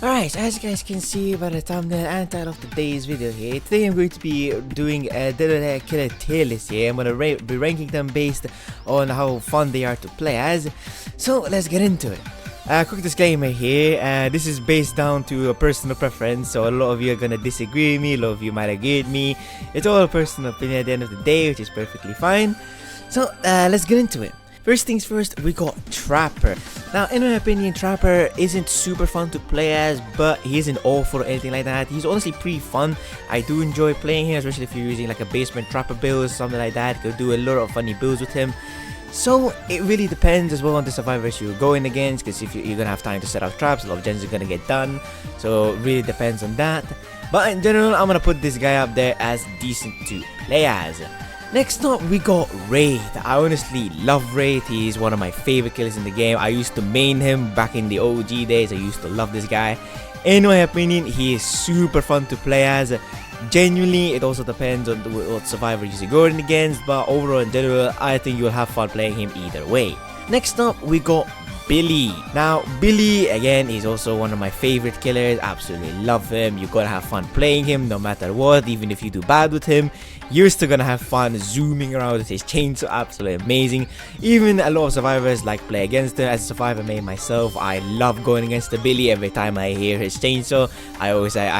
Alright, so as you guys can see by the thumbnail and title of today's video here, today I'm going to be doing a Dead Killer tier list here. I'm going to be ranking them based on how fun they are to play as. So let's get into it. Quick disclaimer here, this is based down to a personal preference, so a lot of you are going to disagree with me, a lot of you might agree with me. It's all a personal opinion at the end of the day, which is perfectly fine. So let's get into it. First things first, we got Trapper. Now, in my opinion, Trapper isn't super fun to play as, but he isn't awful or anything like that. He's honestly pretty fun. I do enjoy playing him, especially if you're using like a basement Trapper build or something like that. You can do a lot of funny builds with him. So, it really depends as well on the survivors you're going against, because if you're going to have time to set up traps, a lot of gens are going to get done. So, it really depends on that. But in general, I'm going to put this guy up there as decent to play as. Next up, we got Wraith. I honestly love Wraith. He's one of my favorite killers in the game. I used to main him back in the OG days. I used to love this guy. In my opinion, he is super fun to play as. Genuinely, it also depends on what survivor you're going against, but overall in general, I think you'll have fun playing him either way. Next up, we got Billy. Now, Billy, again, is also one of my favorite killers. Absolutely love him. You're gonna have fun playing him no matter what. Even if you do bad with him, you're still gonna have fun zooming around with his chainsaw. Absolutely amazing. Even a lot of survivors like play against him. As a survivor main myself, I love going against the Billy. Every time I hear his chainsaw, I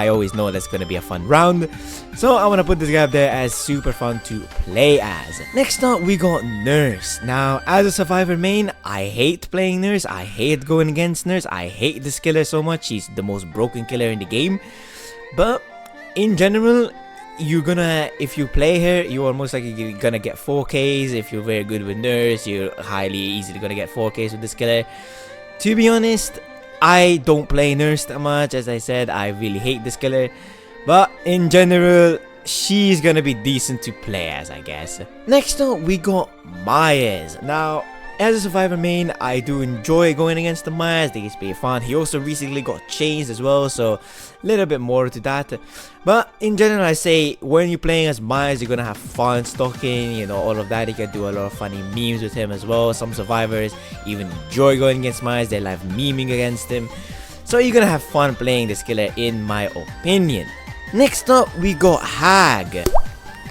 always know that's gonna be a fun round. So I wanna put this guy up there as super fun to play as. Next up, we got Nurse. Now, as a survivor main, I hate playing Nurse. I hate going against Nurse. I hate this killer so much. She's the most broken killer in the game. But in general, if you play her, you are most likely gonna get 4Ks. If you're very good with Nurse, you're highly easily gonna get 4Ks with this killer. To be honest, I don't play Nurse that much. As I said, I really hate this killer. But in general, she's gonna be decent to play as, I guess. Next up, we got Myers. Now, as a survivor main, I do enjoy going against the Myers. I think it's pretty fun. He also recently got changed as well, so a little bit more to that. But in general, I say when you're playing as Myers, you're gonna have fun stalking, you know, all of that. You can do a lot of funny memes with him as well. Some survivors even enjoy going against Myers. They love memeing against him. So you're gonna have fun playing this killer, in my opinion. Next up, we got Hag.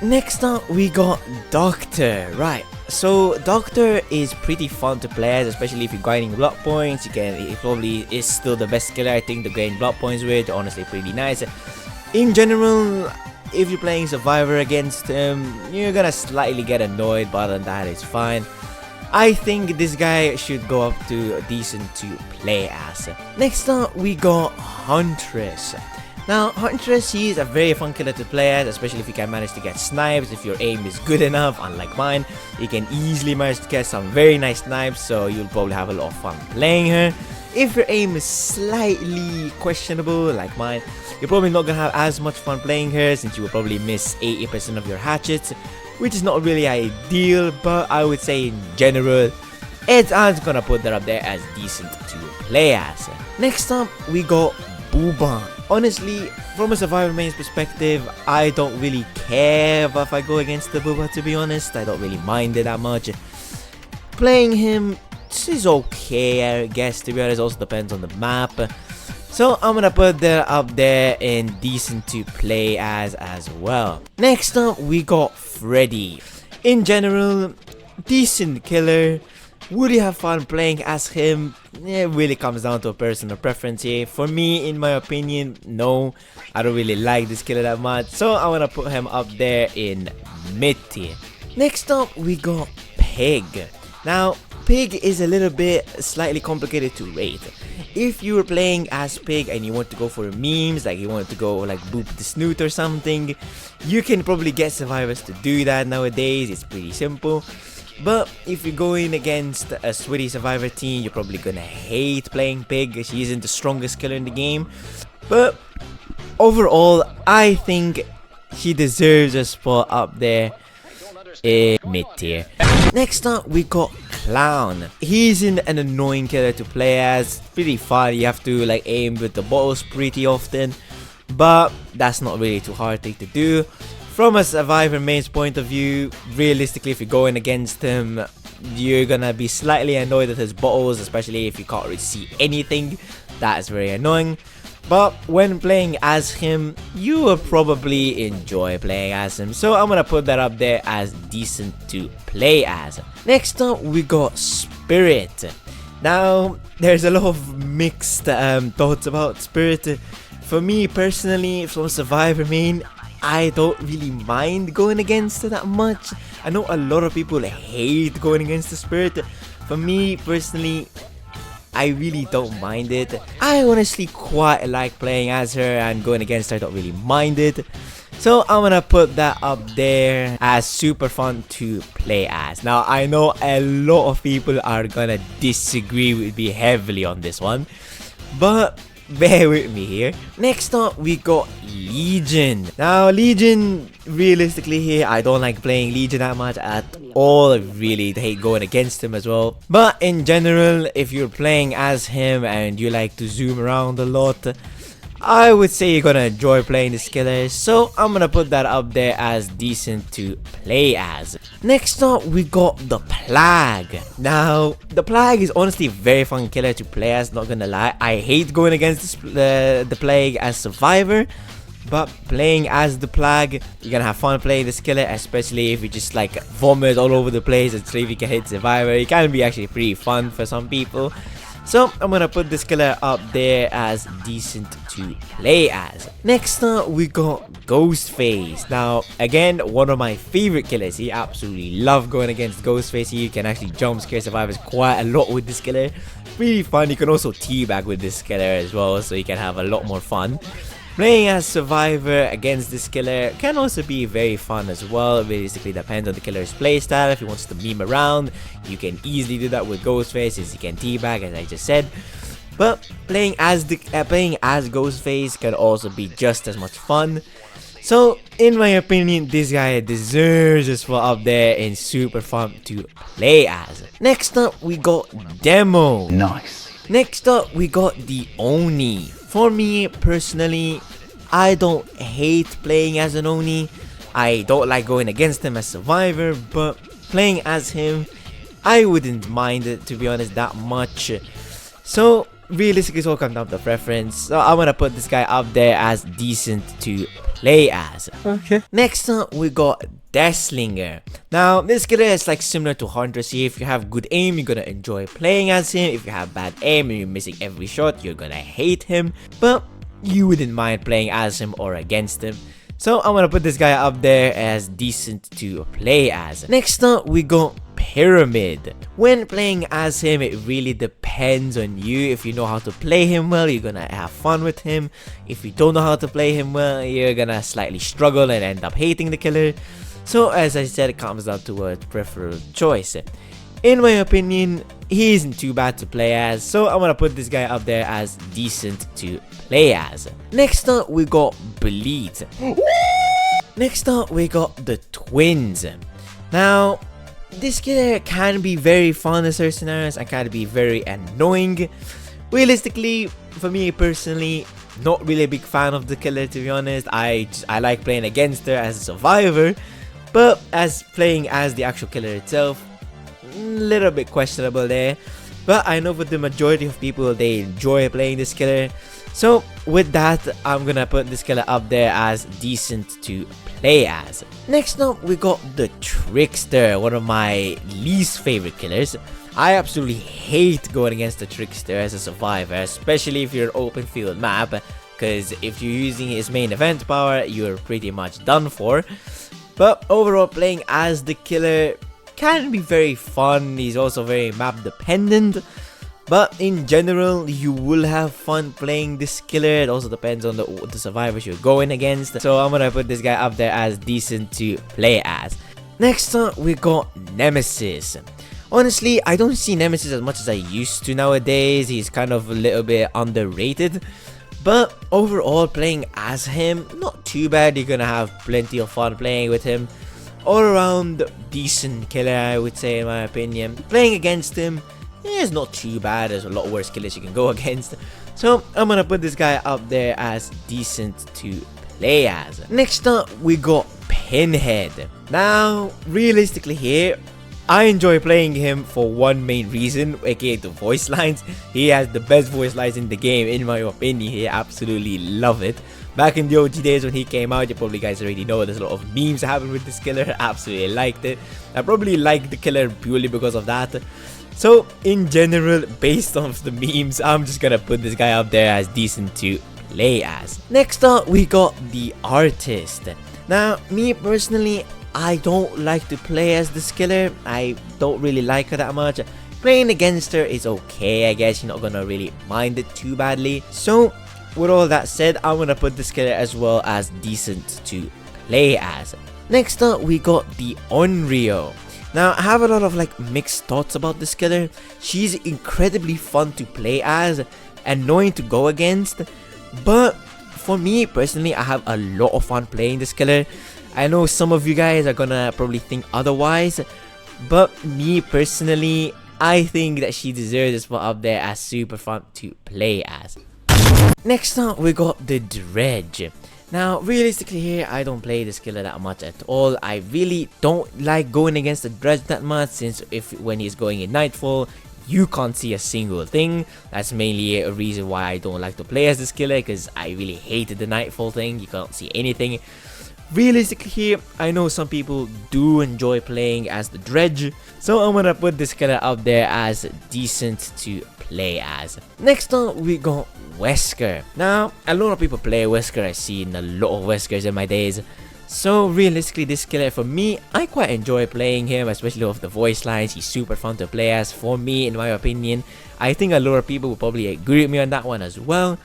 Next up, we got Doctor. Right. So Doctor is pretty fun to play as, especially if you're grinding blood points. It probably is still the best killer I think to gain blood points with. Honestly, pretty nice. In general, if you're playing survivor against him, you're gonna slightly get annoyed, but other than that, it's fine. I think this guy should go up to decent to play as. Next up, we got Huntress. Now, Huntress, she is a very fun killer to play as, especially if you can manage to get snipes. If your aim is good enough, unlike mine, you can easily manage to get some very nice snipes, so you'll probably have a lot of fun playing her. If your aim is slightly questionable, like mine, you're probably not gonna have as much fun playing her, since you will probably miss 80% of your hatchets, which is not really ideal, but I would say in general, I'm gonna put that up there as decent to play as. Next up, we got Booban. Honestly, from a survivor main's perspective, I don't really care if I go against the Booba, to be honest. I don't really mind it that much. Playing him is okay, I guess, to be honest. Also depends on the map. So I'm gonna put that up there in decent to play as well. Next up, we got Freddy. In general, decent killer. Would you have fun playing as him? It really comes down to a personal preference here. For me, in my opinion, no. I don't really like this killer that much. So I want to put him up there in mid tier. Next up, we got Pig. Now, Pig is a little bit slightly complicated to rate. If you were playing as Pig and you want to go for memes, like you want to go like boop the snoot or something, you can probably get survivors to do that nowadays. It's pretty simple. But if you're going against a sweaty survivor team, you're probably gonna hate playing Pig. She isn't the strongest killer in the game. But overall, I think she deserves a spot up there in mid tier. Next up, we got Clown. He's an annoying killer to play as. Pretty fun. You have to like aim with the bottles pretty often, but that's not really too hard thing to do. From a survivor main's point of view, realistically, if you're going against him, you're gonna be slightly annoyed at his bottles, especially if you can't really see anything. That is very annoying. but when playing as him, you will probably enjoy playing as him. So I'm gonna put that up there as decent to play as. Next up, we got Spirit. Now, there's a lot of mixed thoughts about Spirit. For me personally, from Survivor main, I don't really mind going against it that much. I know a lot of people hate going against the Spirit. For me personally, I really don't mind it. I honestly quite like playing as her, and going against her I don't really mind it. So I'm gonna put that up there as super fun to play as. Now I know a lot of people are gonna disagree with me heavily on this one, but bear with me here. Next up, we got Legion. Now, Legion, realistically here, I don't like playing Legion that much at all. I really hate going against him as well. But in general, if you're playing as him and you like to zoom around a lot, I would say you're gonna enjoy playing this killer. So I'm gonna put that up there as decent to play as. Next up, we got the Plague. Now, the Plague is honestly a very fun killer to play as, not gonna lie. I hate going against the Plague as Survivor, but playing as the Plague, you're gonna have fun playing this killer, especially if you just like vomit all over the place and see if you can hit Survivor. It can be actually pretty fun for some people. So I'm gonna put this killer up there as decent to play as. Next up, we got Ghostface. Now again, one of my favorite killers. He absolutely love going against Ghostface. You can actually jump scare survivors quite a lot with this killer. Really fun. You can also teabag with this killer as well, so you can have a lot more fun. Playing as Survivor against this killer can also be very fun as well. It basically depends on the killer's playstyle. If he wants to meme around, you can easily do that with Ghostface, as he can teabag, as I just said. But playing as Ghostface can also be just as much fun. So, in my opinion, this guy deserves a spot up there and super fun to play as. Next up, we got Demo. Nice. Next up, we got the Oni. For me, personally, I don't hate playing as an Oni. I don't like going against him as Survivor, but playing as him, I wouldn't mind it, to be honest, that much. So, realistically, it's all comes down to preference. So, I'm gonna put this guy up there as decent to play as. Okay. Next up, we got Deathslinger. Now, this killer is like similar to Hunter. See, if you have good aim, you're gonna enjoy playing as him. If you have bad aim and you're missing every shot, you're gonna hate him. But you wouldn't mind playing as him or against him. So I'm gonna put this guy up there as decent to play as. Next up, we got Pyramid. When playing as him, it really depends on you. If you know how to play him well, you're gonna have fun with him. If you don't know how to play him well, you're gonna slightly struggle and end up hating the killer. So as I said, it comes down to a preferable choice. In my opinion, he isn't too bad to play as, so I'm gonna put this guy up there as decent to play as. Next up, we got Bleed. Next up, we got the Twins. Now, this killer can be very fun in certain scenarios and can be very annoying. Realistically, for me personally, not really a big fan of the killer, to be honest. I like playing against her as a Survivor, but as playing as the actual killer itself, a little bit questionable there. But I know for the majority of people, they enjoy playing this killer. So with that, I'm gonna put this killer up there as decent to play as. Next up, we got the Trickster, one of my least favorite killers. I absolutely hate going against the Trickster as a Survivor, especially if you're an open field map, because if you're using his main event power, you're pretty much done for. But overall, playing as the killer can be very fun. He's also very map dependent, but in general, you will have fun playing this killer. It also depends on the survivors you're going against. So I'm gonna put this guy up there as decent to play as. Next up, we got Nemesis. Honestly, I don't see Nemesis as much as I used to nowadays. He's kind of a little bit underrated. But overall, playing as him, not too bad. You're gonna have plenty of fun playing with him. All around decent killer, I would say, in my opinion. Playing against him is not too bad. There's a lot worse killers you can go against. So I'm gonna put this guy up there as decent to play as. Next up, we got Pinhead. Now, realistically here, I enjoy playing him for one main reason, aka the voice lines. He has the best voice lines in the game, in my opinion. He absolutely love it. Back in the OG days when he came out, you probably guys already know there's a lot of memes happened with this killer. Absolutely liked it. I probably liked the killer purely because of that. So in general, based off the memes, I'm just gonna put this guy up there as decent to play as. Next up, we got the artist. Now, me personally, I don't like to play as this killer. I don't really like her that much. Playing against her is okay, I guess. You're not gonna really mind it too badly. So with all that said, I'm gonna put this killer as well as decent to play as. Next up, we got the Onryo. Now, I have a lot of like mixed thoughts about this killer. She's incredibly fun to play as, annoying to go against, but for me personally, I have a lot of fun playing this killer. I know some of you guys are gonna probably think otherwise, but me personally, I think that she deserves this spot up there as super fun to play as. Next up, we got the Dredge. Now, realistically here, I don't play this killer that much at all. I really don't like going against the Dredge that much, since when he's going in Nightfall, you can't see a single thing. That's mainly a reason why I don't like to play as this killer, because I really hated the Nightfall thing. You can't see anything. Realistically here, I know some people do enjoy playing as the Dredge, so I'm gonna put this killer up there as decent to play as. Next up, we got Wesker. Now, a lot of people play Wesker. I've seen a lot of Weskers in my days. So realistically, this killer for me, I quite enjoy playing him, especially with the voice lines. He's super fun to play as for me, in my opinion. I think a lot of people will probably agree with me on that one as well.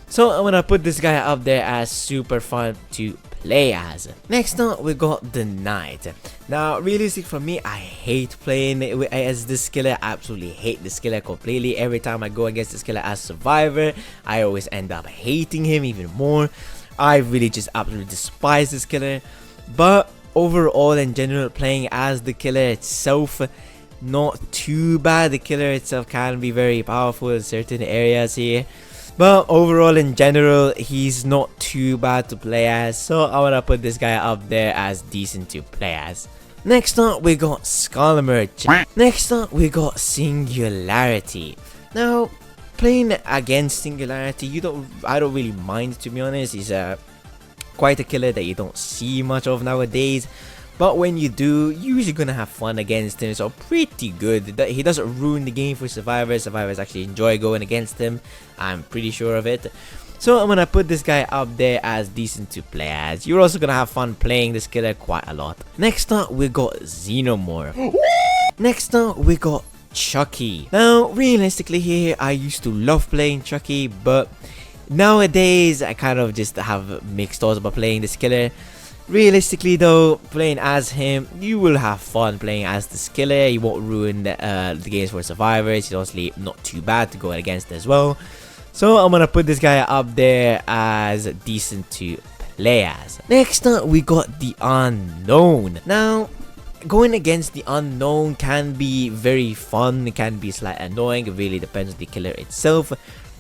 So I'm gonna put this guy up there as super fun to play as. Next up, we got the Knight. Now, realistic for me, I hate playing as this killer. I absolutely hate this killer completely. Every time I go against this killer as Survivor, I always end up hating him even more. I really just absolutely despise this killer. But overall, in general, playing as the killer itself, not too bad. The killer itself can be very powerful in certain areas here. But overall, in general, he's not too bad to play as, so I wanna put this guy up there as decent to play as. Next up, we got Skull Merchant. Next up, we got Singularity. Now, playing against Singularity, I don't really mind, to be honest. He's quite a killer that you don't see much of nowadays. But when you do, you're usually gonna have fun against him, so pretty good. He doesn't ruin the game for Survivors. Survivors actually enjoy going against him. I'm pretty sure of it. So I'm gonna put this guy up there as decent to play as. You're also gonna have fun playing this killer quite a lot. Next up, we got Xenomorph. Next up, we got Chucky. Now, realistically here, I used to love playing Chucky, but nowadays, I kind of just have mixed thoughts about playing this killer. Realistically though, playing as him, you will have fun playing as this killer. He won't ruin the games for Survivors. He's honestly not too bad to go against as well. So I'm gonna put this guy up there as decent to play as. Next up, we got the Unknown. Now, going against the Unknown can be very fun. It can be slightly annoying. It really depends on the killer itself.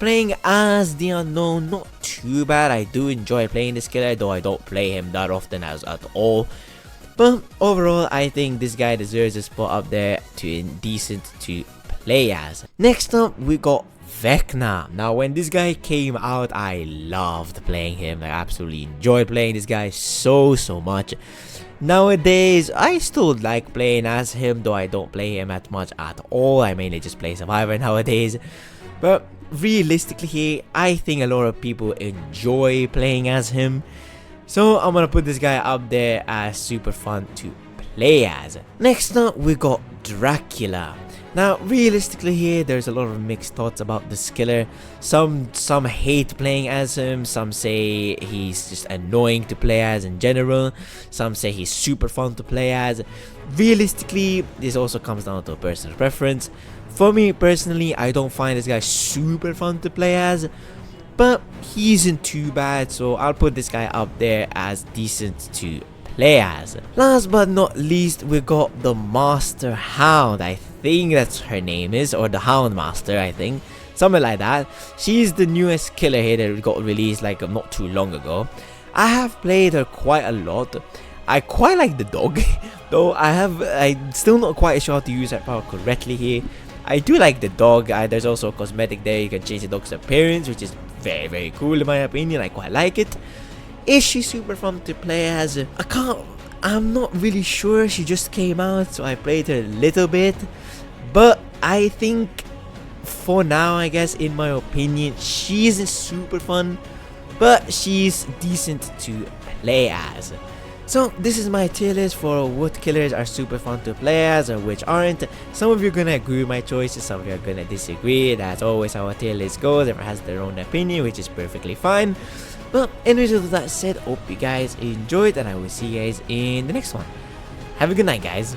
Playing as the Unknown, not too bad. I do enjoy playing this killer, though I don't play him that often at all. But overall, I think this guy deserves a spot up there to decent to play as. Next up, we got Vecna. Now, when this guy came out, I loved playing him. I absolutely enjoyed playing this guy so much. Nowadays, I still like playing as him, though I don't play him as much at all. I mainly just play Survivor nowadays. But realistically here, I think a lot of people enjoy playing as him. So I'm gonna put this guy up there as super fun to play as. Next up, we got Dracula. Now, realistically here, there's a lot of mixed thoughts about this killer. Some hate playing as him. Some say he's just annoying to play as in general. Some say he's super fun to play as. Realistically, this also comes down to personal preference. For me personally, I don't find this guy super fun to play as, but he isn't too bad, so I'll put this guy up there as decent to play as. Last but not least, we got the Master Hound. I think that's her name is, or the Hound Master, I think. Something like that. She's the newest killer here that got released like not too long ago. I have played her quite a lot. I quite like the dog, though I'm still not quite sure how to use that power correctly here. I do like the dog. There's also a cosmetic there. You can change the dog's appearance, which is very, very cool in my opinion. I quite like it. Is she super fun to play as? I'm not really sure. She just came out, so I played her a little bit. But I think for now, I guess, in my opinion, she isn't super fun, but she's decent to play as. So this is my tier list for what killers are super fun to play as or which aren't. Some of you are gonna agree with my choices, some of you are gonna disagree. That's always how a tier list goes. Everyone has their own opinion, which is perfectly fine. But anyways, with that said, hope you guys enjoyed, and I will see you guys in the next one. Have a good night, guys.